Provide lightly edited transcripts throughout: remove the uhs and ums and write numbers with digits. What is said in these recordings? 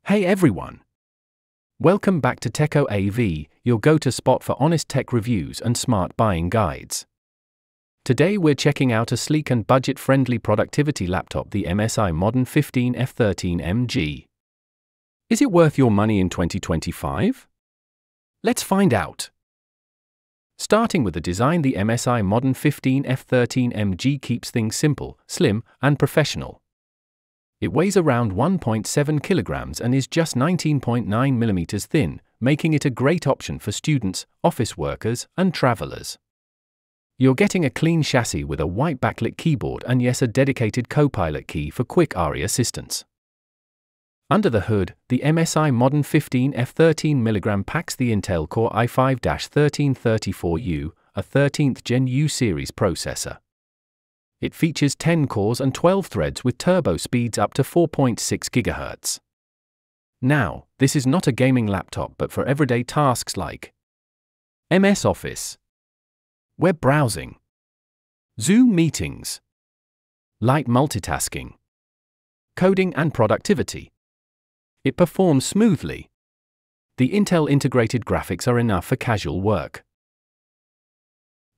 Hey everyone! Welcome back to Techo AV, your go-to spot for honest tech reviews and smart buying guides. Today we're checking out a sleek and budget-friendly productivity laptop, the MSI Modern 15 F13MG. Is it worth your money in 2025? Let's find out. Starting with the design, the MSI Modern 15 F13MG keeps things simple, slim, and professional. It weighs around 1.7 kilograms and is just 19.9 millimeters thin, making it a great option for students, office workers, and travelers. You're getting a clean chassis with a white backlit keyboard and yes, a dedicated Copilot key for quick ARI assistance. Under the hood, the MSI Modern 15 F13MG packs the Intel Core i5-1334U, a 13th Gen U series processor. It features 10 cores and 12 threads with turbo speeds up to 4.6 GHz. Now, this is not a gaming laptop but for everyday tasks like MS Office, web browsing, Zoom meetings, light multitasking, coding and productivity. It performs smoothly. The Intel integrated graphics are enough for casual work.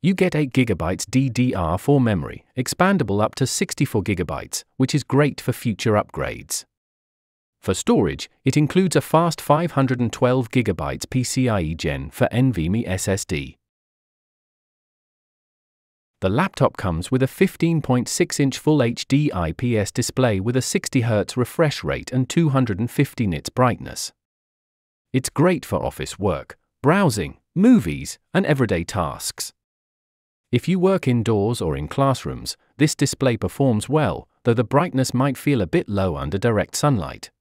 You get 8 GB DDR4 memory, expandable up to 64 GB, which is great for future upgrades. For storage, it includes a fast 512 GB PCIe Gen4 NVMe SSD. The laptop comes with a 15.6-inch Full HD IPS display with a 60 Hz refresh rate and 250 nits brightness. It's great for office work, browsing, movies, and everyday tasks. If you work indoors or in classrooms, this display performs well, though the brightness might feel a bit low under direct sunlight.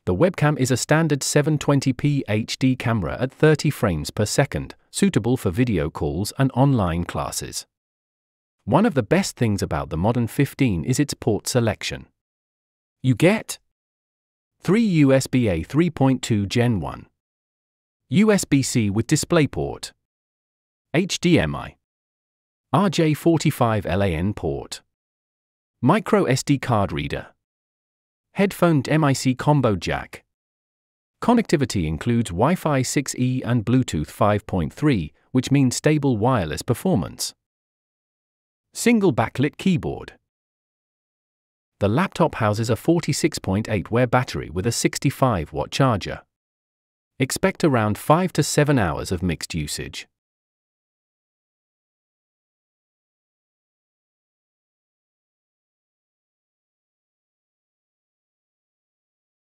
The webcam is a standard 720p HD camera at 30 frames per second, suitable for video calls and online classes. One of the best things about the Modern 15 is its port selection. You get 3 USB-A 3.2 Gen 1, USB-C with DisplayPort, HDMI, RJ45 LAN port, micro SD card reader, headphone MIC combo jack. Connectivity includes Wi-Fi 6E and Bluetooth 5.3, which means stable wireless performance. Single backlit keyboard. The laptop houses a 46.8 battery with a 65-watt charger. Expect around 5 to 7 hours of mixed usage.